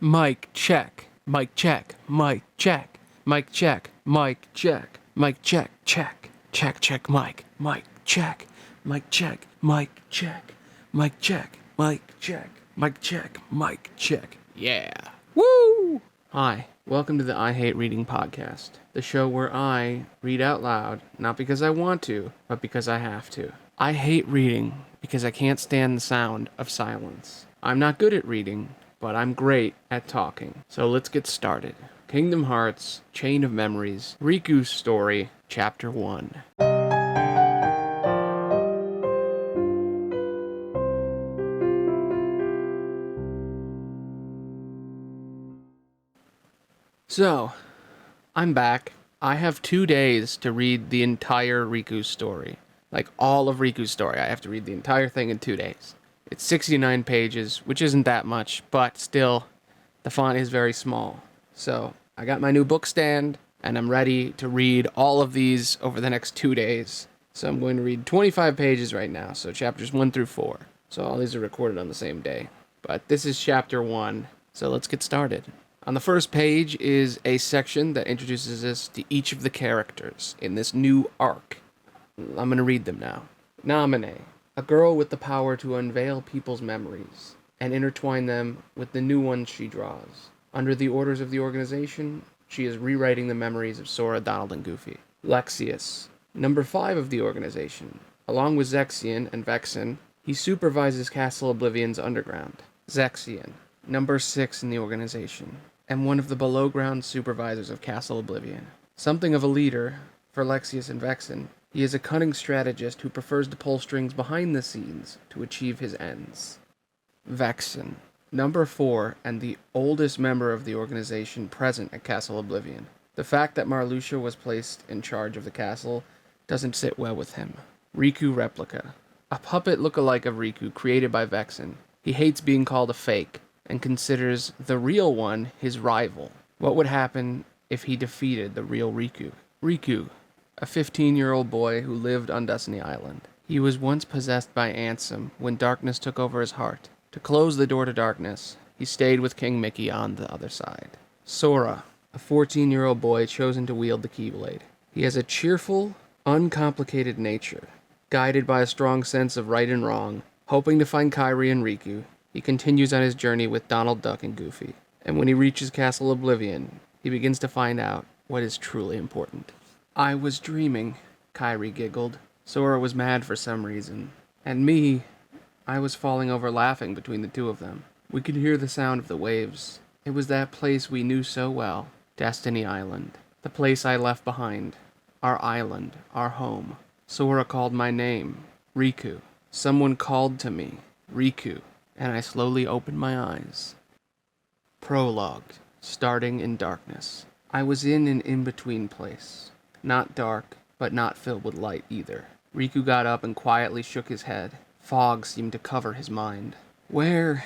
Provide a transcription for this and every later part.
Mic check. Mic check. Mic check. Mic check. Mic check. Mic check. Check. Check. Check. Mic. Mic check. Mic check. Mic check. Mic check. Mic check. Mic check. Mic check. Yeah. Woo! Hi. Welcome to the I Hate Reading podcast, the show where I read out loud, not because I want to, but because I have to. I hate reading because I can't stand the sound of silence. I'm not good at reading, but I'm great at talking. So let's get started. Kingdom Hearts, Chain of Memories, Riku's Story, Chapter 1. So, I'm back. I have 2 days to read the entire Riku's story. Like, all of Riku's story. I have to read the entire thing in 2 days. It's 69 pages, which isn't that much, but still, the font is very small. So, I got my new book stand, and I'm ready to read all of these over the next 2 days. So I'm going to read 25 pages right now, so chapters 1 through 4. So all these are recorded on the same day. But this is chapter 1, so let's get started. On the first page is a section that introduces us to each of the characters in this new arc. I'm going to read them now. Namine, a girl with the power to unveil people's memories and intertwine them with the new ones she draws. Under the orders of the organization, she is rewriting the memories of Sora, Donald, and Goofy. Lexius, number 5 of the organization. Along with Zexion and Vexen, he supervises Castle Oblivion's underground. Zexion, number 6 in the organization, and one of the below-ground supervisors of Castle Oblivion. Something of a leader for Lexius and Vexen, he is a cunning strategist who prefers to pull strings behind the scenes to achieve his ends. Vexen, number 4 and the oldest member of the organization present at Castle Oblivion. The fact that Marluxia was placed in charge of the castle doesn't sit well with him. Riku Replica, a puppet look-alike of Riku created by Vexen. He hates being called a fake and considers the real one his rival. What would happen if he defeated the real Riku? Riku, a 15-year-old boy who lived on Destiny Island. He was once possessed by Ansem when darkness took over his heart. To close the door to darkness, he stayed with King Mickey on the other side. Sora, a 14-year-old boy chosen to wield the Keyblade. He has a cheerful, uncomplicated nature. Guided by a strong sense of right and wrong, hoping to find Kairi and Riku, he continues on his journey with Donald Duck and Goofy. And when he reaches Castle Oblivion, he begins to find out what is truly important. I was dreaming, Kairi giggled. Sora was mad for some reason. And me, I was falling over laughing between the two of them. We could hear the sound of the waves. It was that place we knew so well, Destiny Island. The place I left behind. Our island, our home. Sora called my name, Riku. Someone called to me, Riku, and I slowly opened my eyes. Prologue, starting in darkness. I was in an in-between place. Not dark, but not filled with light either. Riku got up and quietly shook his head. Fog seemed to cover his mind. Where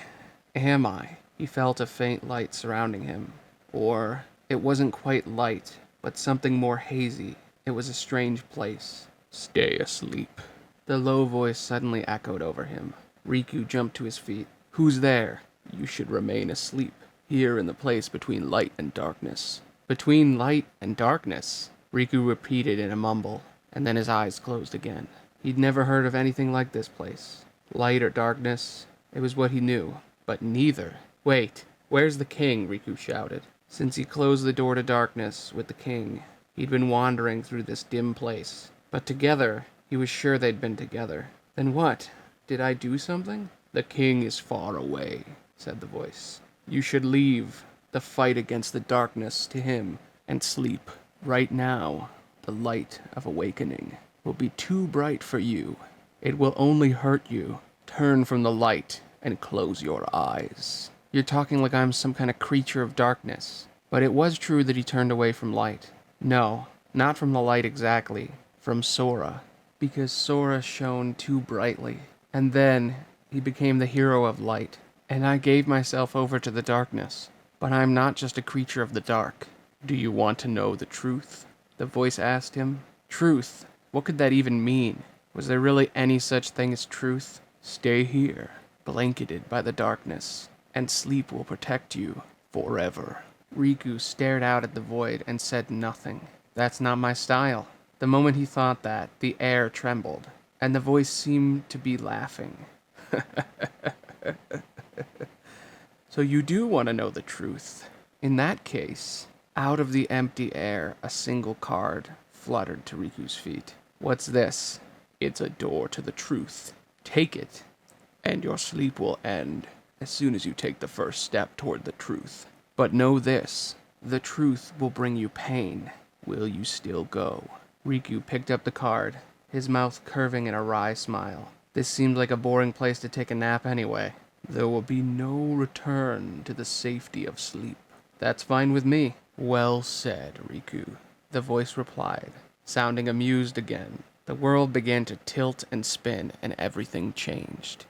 am I? He felt a faint light surrounding him. Or, it wasn't quite light, but something more hazy. It was a strange place. Stay asleep. The low voice suddenly echoed over him. Riku jumped to his feet. Who's there? You should remain asleep, here in the place between light and darkness. Between light and darkness? Riku repeated in a mumble, and then his eyes closed again. He'd never heard of anything like this place. Light or darkness, it was what he knew, but neither. Wait, where's the king? Riku shouted. Since he closed the door to darkness with the king, he'd been wandering through this dim place. But together, he was sure they'd been together. Then what? Did I do something? The king is far away, said the voice. You should leave the fight against the darkness to him and sleep. Right now, the light of awakening will be too bright for you. It will only hurt you. Turn from the light and close your eyes. You're talking like I'm some kind of creature of darkness. But it was true that he turned away from light. No, not from the light exactly. From Sora. Because Sora shone too brightly. And then, he became the hero of light. And I gave myself over to the darkness. But I'm not just a creature of the dark. Do you want to know the truth? The voice asked him. Truth? What could that even mean? Was there really any such thing as truth? Stay here, blanketed by the darkness, and sleep will protect you forever. Riku stared out at the void and said nothing. That's not my style. The moment he thought that, the air trembled, and the voice seemed to be laughing. So you do want to know the truth. In that case, out of the empty air, a single card fluttered to Riku's feet. What's this? It's a door to the truth. Take it, and your sleep will end as soon as you take the first step toward the truth. But know this, the truth will bring you pain. Will you still go? Riku picked up the card, his mouth curving in a wry smile. This seemed like a boring place to take a nap anyway. There will be no return to the safety of sleep. That's fine with me. Well said, Riku, the voice replied, sounding amused again. The world began to tilt and spin, and everything changed.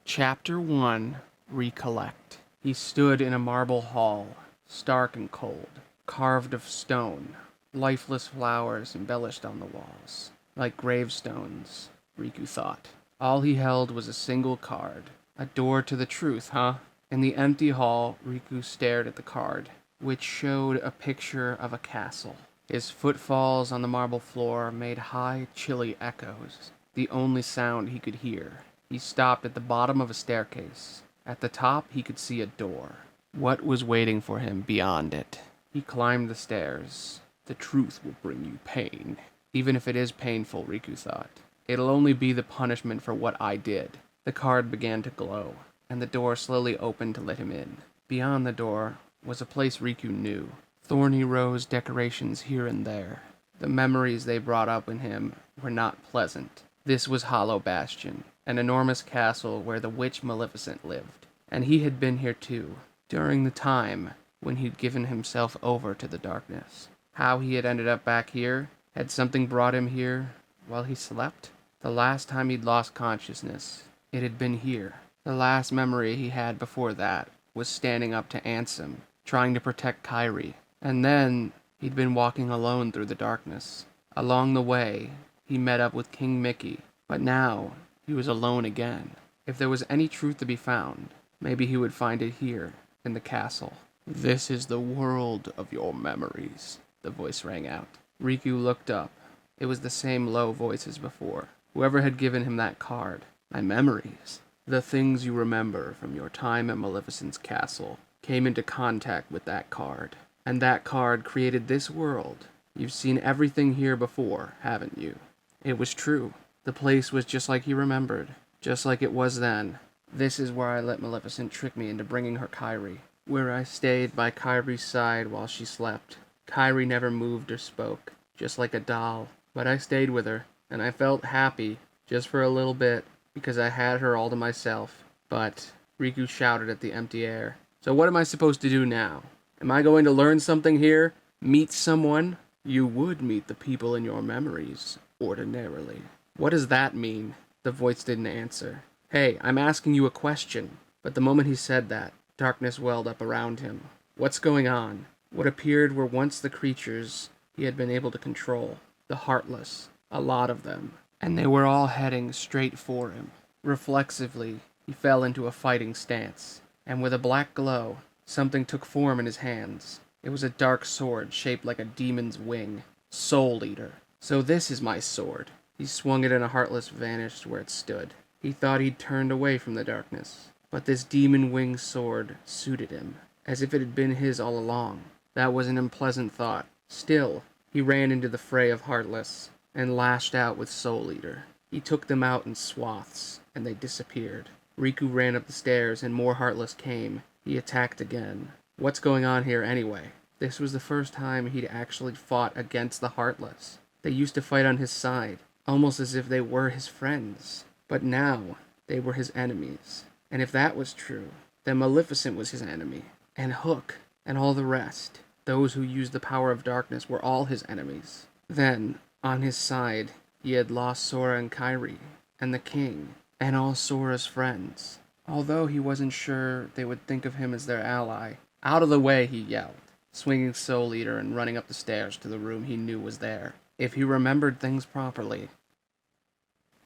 Chapter 1, Recollect. He stood in a marble hall, stark and cold, carved of stone, lifeless flowers embellished on the walls, like gravestones, Riku thought. All he held was a single card. A door to the truth, huh? In the empty hall, Riku stared at the card, which showed a picture of a castle. His footfalls on the marble floor made high, chilly echoes, the only sound he could hear. He stopped at the bottom of a staircase. At the top, he could see a door. What was waiting for him beyond it? He climbed the stairs. The truth will bring you pain. Even if it is painful, Riku thought. It'll only be the punishment for what I did. The card began to glow, and the door slowly opened to let him in. Beyond the door was a place Riku knew. Thorny rose decorations here and there. The memories they brought up in him were not pleasant. This was Hollow Bastion, an enormous castle where the witch Maleficent lived. And he had been here too, during the time when he'd given himself over to the darkness. How he had ended up back here? Had something brought him here while he slept? The last time he'd lost consciousness, it had been here. The last memory he had before that was standing up to Ansem, trying to protect Kairi. And then he'd been walking alone through the darkness. Along the way, he met up with King Mickey, but now he was alone again. If there was any truth to be found, maybe he would find it here, in the castle. This is the world of your memories, the voice rang out. Riku looked up. It was the same low voice as before. Whoever had given him that card. My memories. The things you remember from your time at Maleficent's castle came into contact with that card. And that card created this world. You've seen everything here before, haven't you? It was true. The place was just like he remembered. Just like it was then. This is where I let Maleficent trick me into bringing her Kairi. Where I stayed by Kairi's side while she slept. Kairi never moved or spoke. Just like a doll. But I stayed with her. And I felt happy. Just for a little bit. Because I had her all to myself. But Riku shouted at the empty air. So what am I supposed to do now? Am I going to learn something here? Meet someone? You would meet the people in your memories, ordinarily. What does that mean? The voice didn't answer. Hey, I'm asking you a question. But the moment he said that, darkness welled up around him. What's going on? What appeared were once the creatures he had been able to control. The Heartless. A lot of them. And they were all heading straight for him. Reflexively, he fell into a fighting stance. And with a black glow, something took form in his hands. It was a dark sword shaped like a demon's wing. Soul Eater. So this is my sword. He swung it and a Heartless vanished where it stood. He thought he'd turned away from the darkness. But this demon-winged sword suited him, as if it had been his all along. That was an unpleasant thought. Still, he ran into the fray of Heartless, and lashed out with Soul Eater. He took them out in swaths, and they disappeared. Riku ran up the stairs, and more Heartless came. He attacked again. What's going on here anyway? This was the first time he'd actually fought against the Heartless. They used to fight on his side, almost as if they were his friends. But now, they were his enemies. And if that was true, then Maleficent was his enemy. And Hook, and all the rest. Those who used the power of darkness were all his enemies. Then, on his side, he had lost Sora and Kairi, and the king, and all Sora's friends. Although he wasn't sure they would think of him as their ally. Out of the way, he yelled, swinging Soul Eater and running up the stairs to the room he knew was there. If he remembered things properly.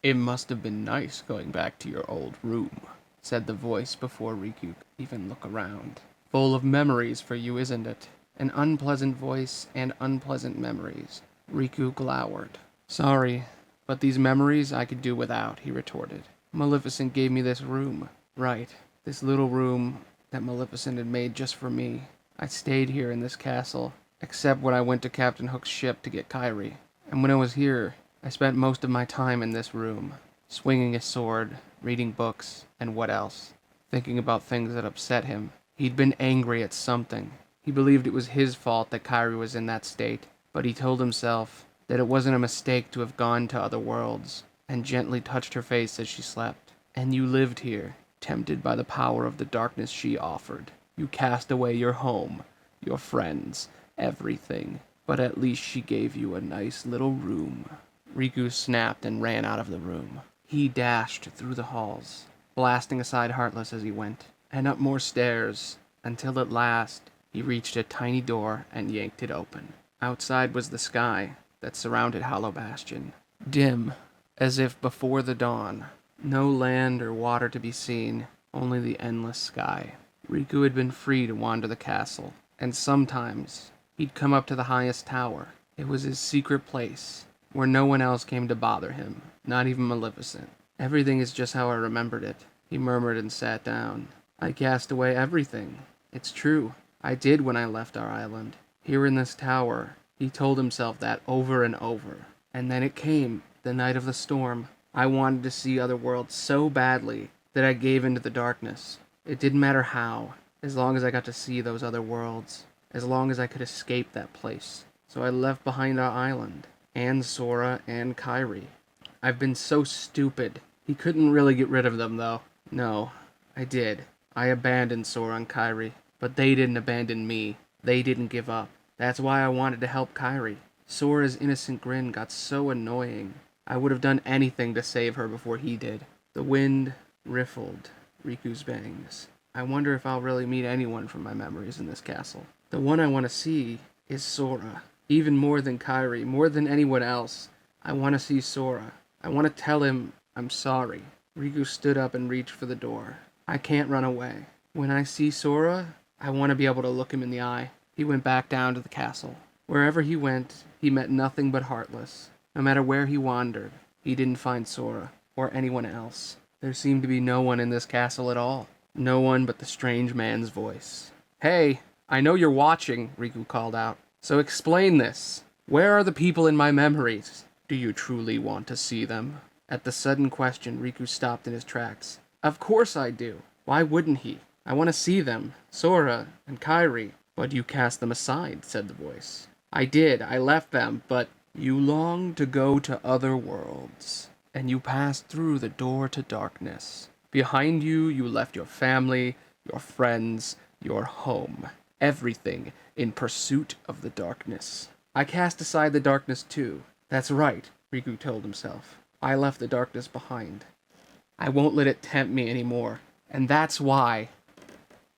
It must have been nice going back to your old room, said the voice before Riku could even look around. Full of memories for you, isn't it? An unpleasant voice and unpleasant memories. Riku glowered. Sorry, but these memories I could do without, he retorted. Maleficent gave me this room. Right, this little room that Maleficent had made just for me. I stayed here in this castle, except when I went to Captain Hook's ship to get Kairi. And when I was here, I spent most of my time in this room, swinging a sword, reading books, and what else? Thinking about things that upset him. He'd been angry at something. He believed it was his fault that Kairi was in that state, but he told himself that it wasn't a mistake to have gone to other worlds, and gently touched her face as she slept. And you lived here, tempted by the power of the darkness she offered. You cast away your home, your friends, everything, but at least she gave you a nice little room. Riku snapped and ran out of the room. He dashed through the halls, blasting aside Heartless as he went, and up more stairs, until at last he reached a tiny door and yanked it open. Outside was the sky that surrounded Hollow Bastion, dim, as if before the dawn. No land or water to be seen, only the endless sky. Riku had been free to wander the castle, and sometimes he'd come up to the highest tower. It was his secret place, where no one else came to bother him, not even Maleficent. Everything is just how I remembered it, he murmured and sat down. I cast away everything. It's true. I did when I left our island. Here in this tower, he told himself that over and over. And then it came, the night of the storm. I wanted to see other worlds so badly that I gave into the darkness. It didn't matter how, as long as I got to see those other worlds, as long as I could escape that place. So I left behind our island, and Sora and Kairi. I've been so stupid. He couldn't really get rid of them, though. No, I did. I abandoned Sora and Kairi, but they didn't abandon me. They didn't give up. That's why I wanted to help Kairi. Sora's innocent grin got so annoying. I would have done anything to save her before he did. The wind riffled Riku's bangs. I wonder if I'll really meet anyone from my memories in this castle. The one I want to see is Sora. Even more than Kairi, more than anyone else. I want to see Sora. I want to tell him I'm sorry. Riku stood up and reached for the door. I can't run away. When I see Sora, I want to be able to look him in the eye. He went back down to the castle. Wherever he went, he met nothing but Heartless. No matter where he wandered, he didn't find Sora, or anyone else. There seemed to be no one in this castle at all. No one but the strange man's voice. Hey, I know you're watching, Riku called out. So explain this. Where are the people in my memories? Do you truly want to see them? At the sudden question, Riku stopped in his tracks. Of course I do. Why wouldn't he? I want to see them, Sora and Kairi. But you cast them aside, said the voice. I did. I left them, but you long to go to other worlds, and you passed through the door to darkness. Behind you, you left your family, your friends, your home, everything in pursuit of the darkness. I cast aside the darkness too. That's right, Riku told himself. I left the darkness behind. I won't let it tempt me anymore, and that's why.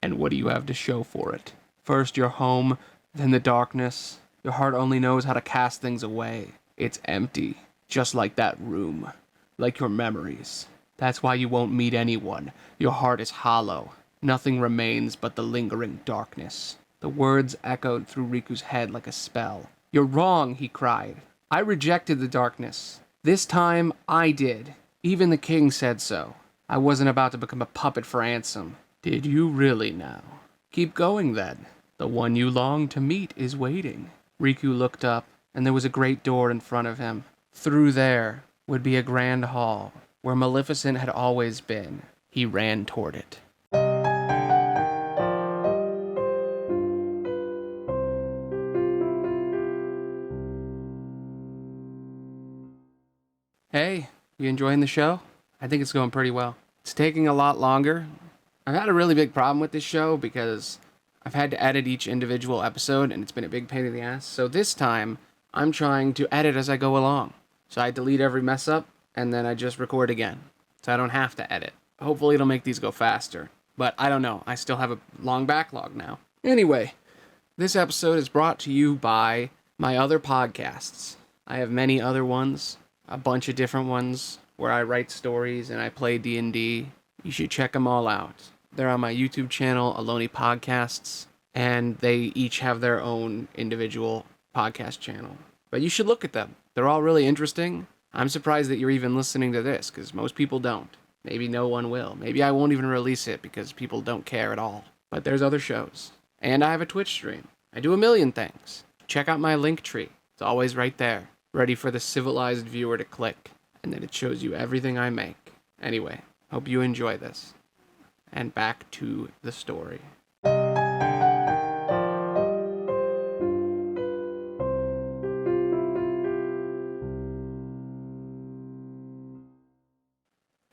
And what do you have to show for it? First your home, then the darkness. Your heart only knows how to cast things away. It's empty, just like that room, like your memories. That's why you won't meet anyone. Your heart is hollow. Nothing remains but the lingering darkness. The words echoed through Riku's head like a spell. You're wrong, he cried. I rejected the darkness. This time, I did. Even the king said so. I wasn't about to become a puppet for Ansem. Did you really now? Keep going then. The one you long to meet is waiting. Riku looked up, and there was a great door in front of him. Through there would be a grand hall, where Maleficent had always been. He ran toward it. Hey, you enjoying the show? I think it's going pretty well. It's taking a lot longer. I've had a really big problem with this show because I've had to edit each individual episode and it's been a big pain in the ass. So this time, I'm trying to edit as I go along. So I delete every mess up and then I just record again. So I don't have to edit. Hopefully it'll make these go faster. But I don't know. I still have a long backlog now. Anyway, this episode is brought to you by my other podcasts. I have many other ones, a bunch of different ones where I write stories and I play D&D. You should check them all out. They're on my YouTube channel, Aloney Podcasts, and they each have their own individual podcast channel. But you should look at them. They're all really interesting. I'm surprised that you're even listening to this, because most people don't. Maybe no one will. Maybe I won't even release it because people don't care at all. But there's other shows. And I have a Twitch stream. I do a million things. Check out my linktree. It's always right there, ready for the civilized viewer to click. And then it shows you everything I make. Anyway, hope you enjoy this. And back to the story.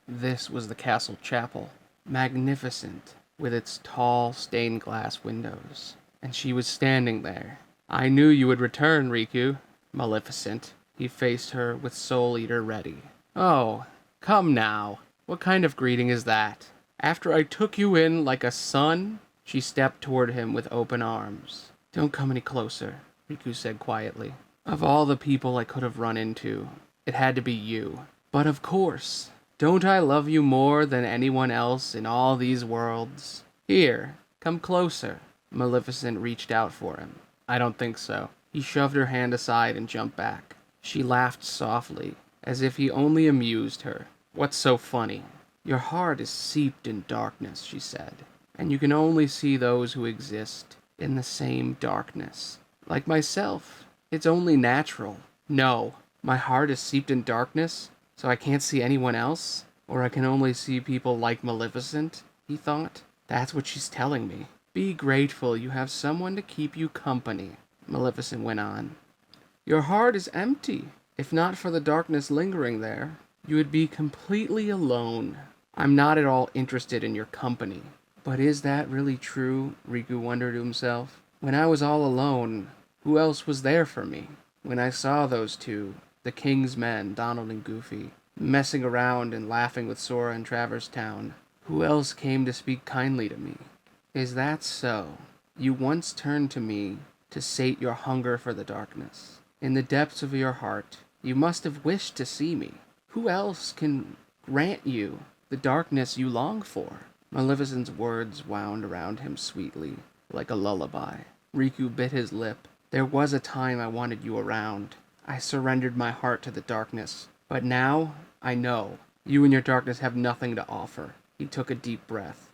This was the castle chapel, magnificent, with its tall stained glass windows. And she was standing there. I knew you would return, Riku. Maleficent. He faced her with Soul Eater ready. Oh, come now. What kind of greeting is that? After I took you in like a son? She stepped toward him with open arms. Don't come any closer, Riku said quietly. Of all the people I could have run into, it had to be you. But of course, don't I love you more than anyone else in all these worlds? Here, come closer. Maleficent reached out for him. I don't think so. He shoved her hand aside and jumped back. She laughed softly, as if he only amused her. What's so funny? Your heart is seeped in darkness, she said, and you can only see those who exist in the same darkness. Like myself, it's only natural. No, my heart is seeped in darkness, so I can't see anyone else? Or I can only see people like Maleficent, he thought. That's what she's telling me. Be grateful you have someone to keep you company, Maleficent went on. Your heart is empty. If not for the darkness lingering there, you would be completely alone. I'm not at all interested in your company. But is that really true? Riku wondered to himself. When I was all alone, who else was there for me? When I saw those two, the King's men, Donald and Goofy, messing around and laughing with Sora in Traverse Town, who else came to speak kindly to me? Is that so? You once turned to me to sate your hunger for the darkness. In the depths of your heart, you must have wished to see me. Who else can grant you the darkness you long for? Maleficent's words wound around him sweetly, like a lullaby. Riku bit his lip. There was a time I wanted you around. I surrendered my heart to the darkness. But now, I know. You and your darkness have nothing to offer. He took a deep breath.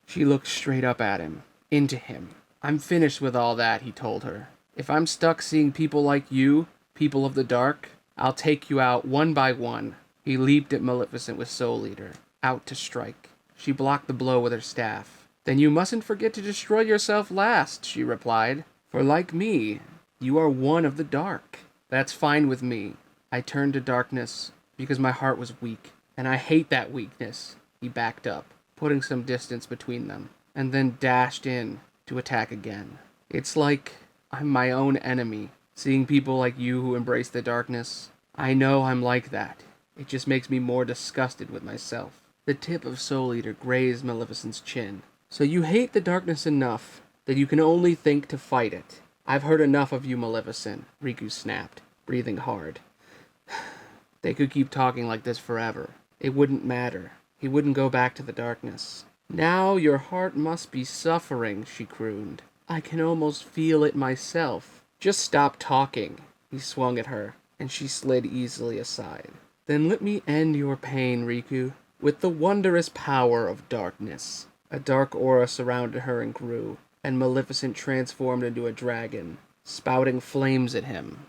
She looked straight up at him, into him. I'm finished with all that, he told her. If I'm stuck seeing people like you, people of the dark, I'll take you out one by one. He leaped at Maleficent with Soul Eater, out to strike. She blocked the blow with her staff. Then you mustn't forget to destroy yourself last, she replied. For like me, you are one of the dark. That's fine with me. I turned to darkness because my heart was weak, and I hate that weakness. He backed up, putting some distance between them, and then dashed in to attack again. It's like I'm my own enemy, seeing people like you who embrace the darkness. I know I'm like that. It just makes me more disgusted with myself. The tip of Soul Eater grazed Maleficent's chin. So you hate the darkness enough that you can only think to fight it. I've heard enough of you, Maleficent, Riku snapped, breathing hard. They could keep talking like this forever. It wouldn't matter. He wouldn't go back to the darkness. Now your heart must be suffering, she crooned. I can almost feel it myself. Just stop talking. He swung at her, and she slid easily aside. Then let me end your pain, Riku, with the wondrous power of darkness. A dark aura surrounded her and grew, and Maleficent transformed into a dragon, spouting flames at him.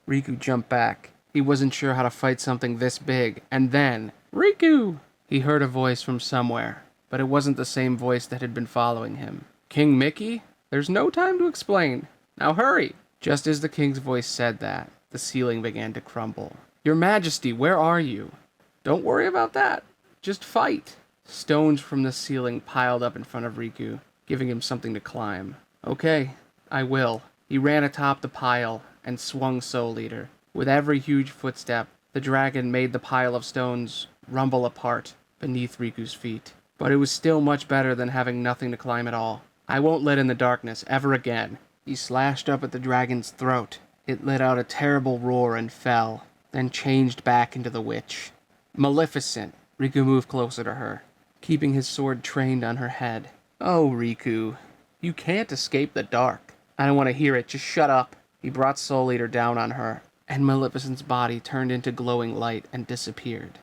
Riku jumped back. He wasn't sure how to fight something this big, and then, Riku! He heard a voice from somewhere, but it wasn't the same voice that had been following him. King Mickey? There's no time to explain. Now hurry! Just as the king's voice said that, the ceiling began to crumble. Your Majesty, where are you? Don't worry about that. Just fight. Stones from the ceiling piled up in front of Riku, giving him something to climb. Okay, I will. He ran atop the pile and swung Soul Eater. With every huge footstep, the dragon made the pile of stones rumble apart beneath Riku's feet. But it was still much better than having nothing to climb at all. I won't let in the darkness ever again. He slashed up at the dragon's throat. It let out a terrible roar and fell, then changed back into the witch. Maleficent! Riku moved closer to her. keeping his sword trained on her head. "Oh, Riku, you can't escape the dark." "I don't want to hear it, just shut up." He brought Soul Eater down on her, and Maleficent's body turned into glowing light and disappeared.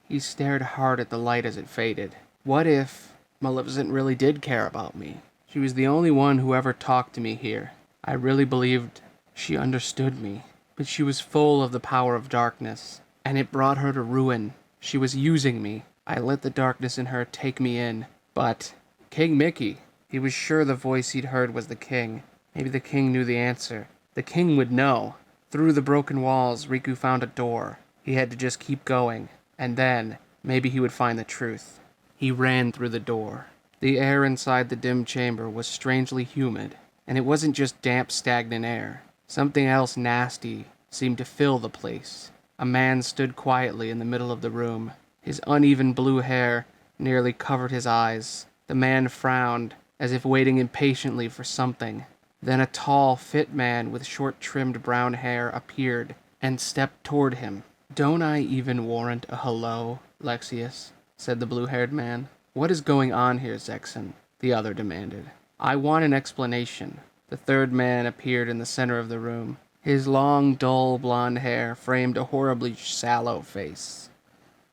He stared hard at the light as it faded. What if Maleficent really did care about me? She was the only one who ever talked to me here. I really believed she understood me, but she was full of the power of darkness, and it brought her to ruin. She was using me. I let the darkness in her take me in, but King Mickey, he was sure the voice he'd heard was the king. Maybe the king knew the answer. The king would know. Through the broken walls, Riku found a door. He had to just keep going, and then maybe he would find the truth. He ran through the door. The air inside the dim chamber was strangely humid, and it wasn't just damp, stagnant air. Something else nasty seemed to fill the place. A man stood quietly in the middle of the room. His uneven blue hair nearly covered his eyes. The man frowned, as if waiting impatiently for something. Then a tall, fit man with short-trimmed brown hair appeared and stepped toward him. "Don't I even warrant a hello, Lexius?" said the blue-haired man. "What is going on here, Zexon?" the other demanded. "I want an explanation." The third man appeared in the center of the room. His long, dull blonde hair framed a horribly sallow face.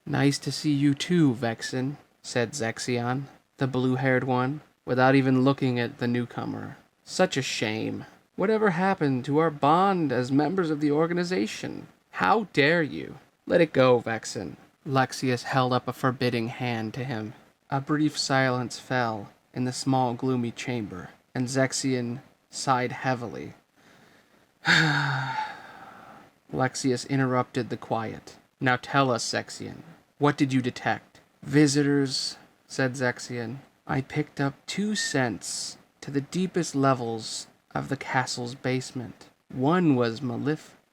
"Nice to see you too, Vexen," said Zexion, the blue-haired one, without even looking at the newcomer. "Such a shame. Whatever happened to our bond as members of the organization? How dare you?" "Let it go, Vexen." Lexius held up a forbidding hand to him. A brief silence fell in the small, gloomy chamber, and Zexion sighed heavily. Lexius interrupted the quiet. "Now tell us, Zexion, what did you detect?" "Visitors," said Zexion. "I picked up 2 scents to the deepest levels of the castle's basement. One was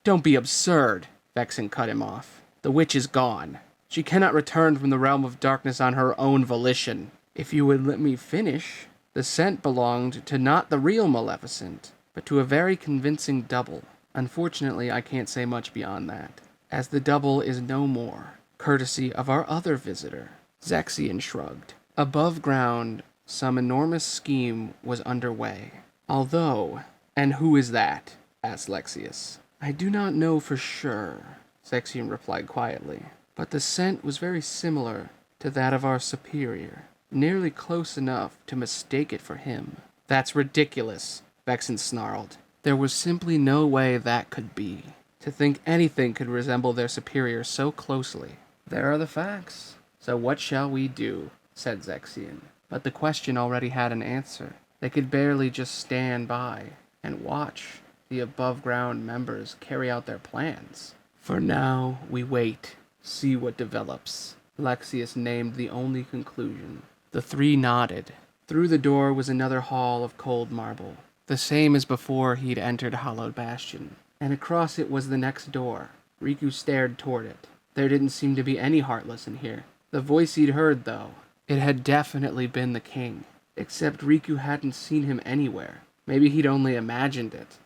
Don't be absurd!" Vexen cut him off. "The witch is gone. She cannot return from the realm of darkness on her own volition." "If you would let me finish, the scent belonged to not the real Maleficent, but to a very convincing double. Unfortunately, I can't say much beyond that, as the double is no more, courtesy of our other visitor." Zexion shrugged. Above ground, some enormous scheme was underway. Although, "And who is that?" asked Lexius. "I do not know for sure," Zexion replied quietly, "but the scent was very similar to that of our superior, nearly close enough to mistake it for him." "That's ridiculous," Vexen snarled. There was simply no way that could be. To think anything could resemble their superior so closely. "There are the facts. So what shall we do?" said Zexion. But the question already had an answer. They could barely just stand by and watch the above-ground members carry out their plans. "For now, we wait, see what develops." Lexius named the only conclusion. The 3 nodded. Through the door was another hall of cold marble, the same as before he'd entered Hallowed Bastion. And across it was the next door. Riku stared toward it. There didn't seem to be any Heartless in here. The voice he'd heard, though, it had definitely been the king. Except Riku hadn't seen him anywhere. Maybe he'd only imagined it.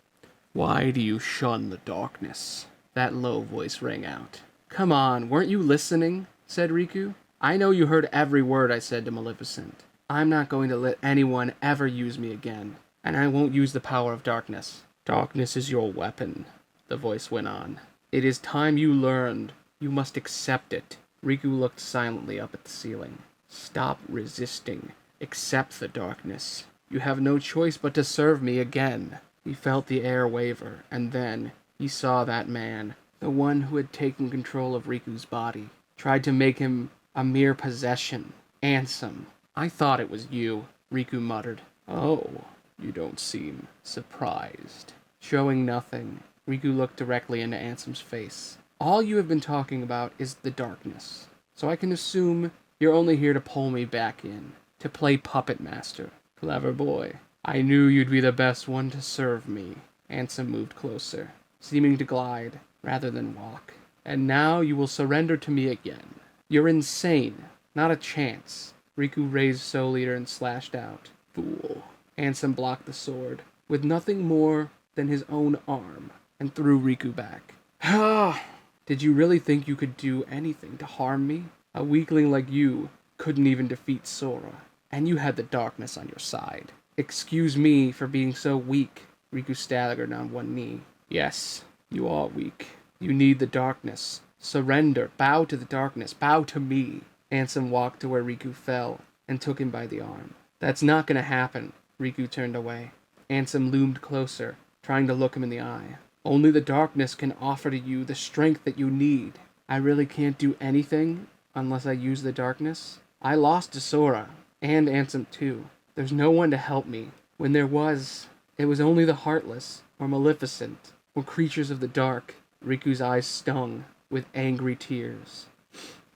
"Why do you shun the darkness?" that low voice rang out. "Come on, weren't you listening?" said Riku. "I know you heard every word I said to Maleficent. I'm not going to let anyone ever use me again, and I won't use the power of darkness." "Darkness is your weapon," the voice went on. "It is time you learned. You must accept it." Riku looked silently up at the ceiling. "Stop resisting. Accept the darkness. You have no choice but to serve me again." He felt the air waver, and then he saw that man, the one who had taken control of Riku's body, tried to make him a mere possession. Ansem. "I thought it was you," Riku muttered. "Oh, you don't seem surprised." Showing nothing, Riku looked directly into Ansem's face. "All you have been talking about is the darkness, so I can assume you're only here to pull me back in, to play puppet master." "Clever boy. I knew you'd be the best one to serve me." Ansem moved closer, seeming to glide rather than walk. "And now you will surrender to me again." "You're insane. Not a chance." Riku raised Soul Eater and slashed out. "Fool." Ansem blocked the sword, with nothing more than his own arm, and threw Riku back. "Ah! Did you really think you could do anything to harm me? A weakling like you couldn't even defeat Sora, and you had the darkness on your side. Excuse me for being so weak. Riku staggered on one knee. Yes, you are weak. You need the darkness. Surrender. Bow to the darkness. Bow to me. Ansem walked to where Riku fell and took him by the arm. That's not gonna happen. Riku turned away. Ansem loomed closer, trying to look him in the eye. Only the darkness can offer to you the strength that you need. I really can't do anything unless I use the darkness. I lost to Sora, and Ansem too. There's no one to help me. When there was, it was only the Heartless, or Maleficent, or creatures of the dark. Riku's eyes stung with angry tears.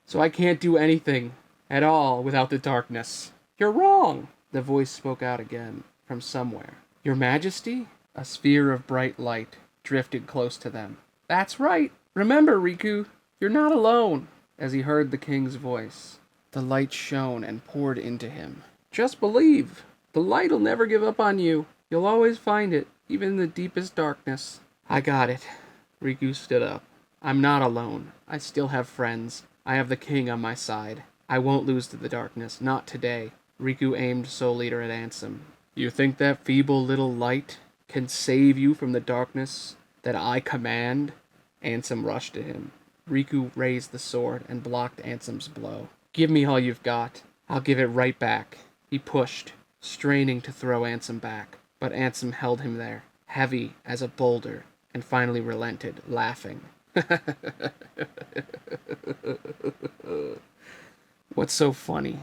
So I can't do anything at all without the darkness. You're wrong! The voice spoke out again, from somewhere. Your Majesty? A sphere of bright light drifted close to them. That's right! Remember, Riku, you're not alone! As he heard the king's voice, the light shone and poured into him. Just believe! The light'll never give up on you. You'll always find it, even in the deepest darkness. I got it. Riku stood up. I'm not alone. I still have friends. I have the king on my side. I won't lose to the darkness, not today. Riku aimed Soul Eater at Ansem. You think that feeble little light can save you from the darkness that I command? Ansem rushed to him. Riku raised the sword and blocked Ansem's blow. Give me all you've got. I'll give it right back. He pushed, straining to throw Ansem back, but Ansem held him there, heavy as a boulder, and finally relented, laughing. What's so funny?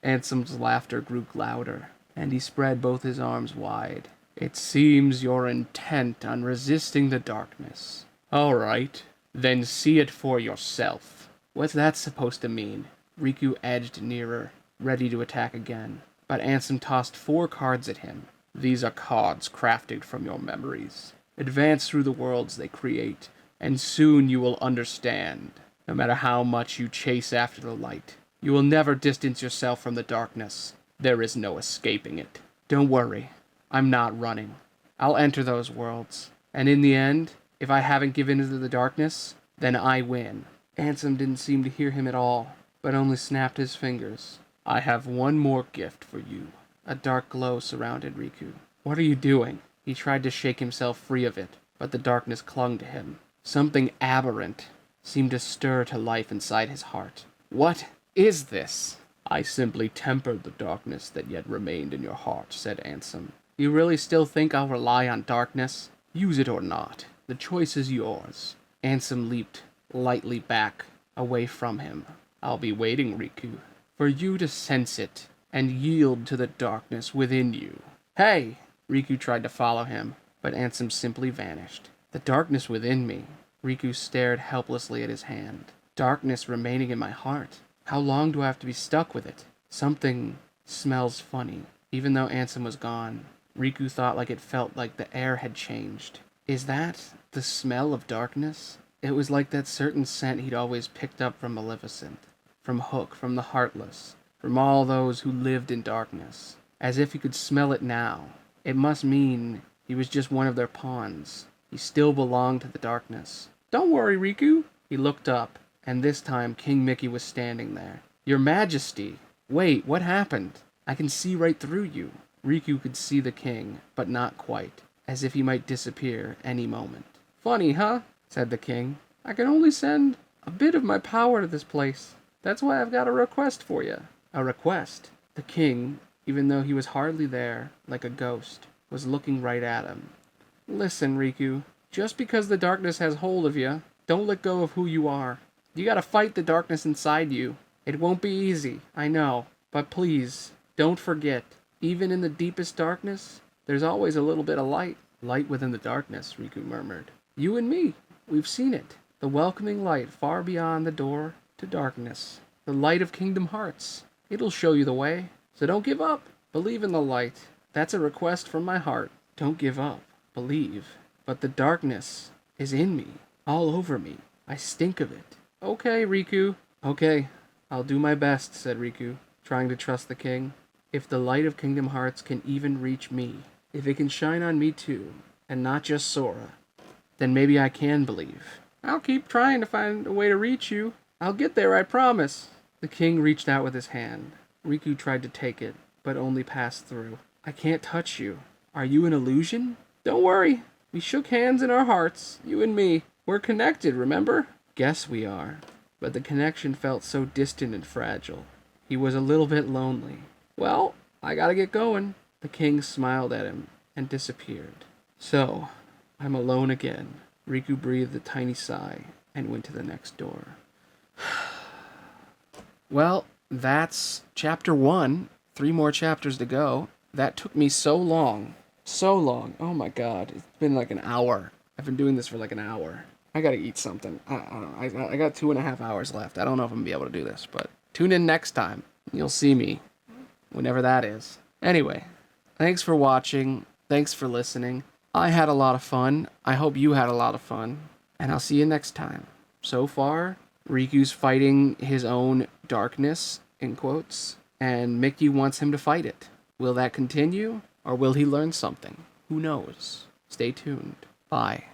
Ansem's laughter grew louder, and he spread both his arms wide. It seems you're intent on resisting the darkness. All right, then see it for yourself. What's that supposed to mean? Riku edged nearer, ready to attack again, but Ansem tossed 4 cards at him. These are cards crafted from your memories. Advance through the worlds they create, and soon you will understand. No matter how much you chase after the light, you will never distance yourself from the darkness. There is no escaping it. Don't worry, I'm not running. I'll enter those worlds, and in the end, if I haven't given into the darkness, then I win. Ansem didn't seem to hear him at all, but only snapped his fingers. I have one more gift for you. A dark glow surrounded Riku. What are you doing? He tried to shake himself free of it, but the darkness clung to him. Something aberrant seemed to stir to life inside his heart. What is this? I simply tempered the darkness that yet remained in your heart, said Ansem. You really still think I'll rely on darkness? Use it or not. The choice is yours. Ansem leaped lightly back, away from him. I'll be waiting, Riku, for you to sense it and yield to the darkness within you. Hey! Riku tried to follow him, but Ansem simply vanished. The darkness within me. Riku stared helplessly at his hand. Darkness remaining in my heart. How long do I have to be stuck with it? Something smells funny. Even though Ansem was gone, Riku thought like it felt like the air had changed. Is that the smell of darkness? It was like that certain scent he'd always picked up from Maleficent, from Hook, from the Heartless, from all those who lived in darkness. As if he could smell it now. It must mean he was just one of their pawns. He still belonged to the darkness. Don't worry, Riku. He looked up, and this time King Mickey was standing there. Your Majesty! Wait, what happened? I can see right through you. Riku could see the king, but not quite, as if he might disappear any moment. Funny, huh? Said the king. I can only send a bit of my power to this place. That's why I've got a request for you. A request? The king, even though he was hardly there, like a ghost, was looking right at him. Listen, Riku, just because the darkness has hold of you, don't let go of who you are. You gotta fight the darkness inside you. It won't be easy, I know, but please, don't forget, even in the deepest darkness, there's always a little bit of light. Light within the darkness, Riku murmured. You and me, we've seen it. The welcoming light far beyond the door to darkness. The light of Kingdom Hearts. It'll show you the way. So don't give up. Believe in the light. That's a request from my heart. Don't give up. Believe. But the darkness is in me. All over me. I stink of it. Okay, Riku. Okay, I'll do my best, said Riku, trying to trust the king. If the light of Kingdom Hearts can even reach me, if it can shine on me too, and not just Sora, then maybe I can believe. I'll keep trying to find a way to reach you. I'll get there, I promise. The king reached out with his hand. Riku tried to take it, but only passed through. I can't touch you. Are you an illusion? Don't worry. We shook hands in our hearts, you and me. We're connected, remember? Guess we are. But the connection felt so distant and fragile. He was a little bit lonely. Well, I gotta get going. The king smiled at him and disappeared. So, I'm alone again. Riku breathed a tiny sigh and went to the next door. Well, that's chapter 1. 3 more chapters to go. That took me so long. So long. Oh my god. It's been like an hour. I've been doing this for like an hour. I gotta eat something. I don't know. I got 2.5 hours left. I don't know if I'm gonna be able to do this, but tune in next time. You'll see me. Whenever that is. Anyway, thanks for watching. Thanks for listening. I had a lot of fun. I hope you had a lot of fun. And I'll see you next time. So far, Riku's fighting his own darkness, in quotes, and Mickey wants him to fight it. Will that continue, or will he learn something? Who knows? Stay tuned. Bye.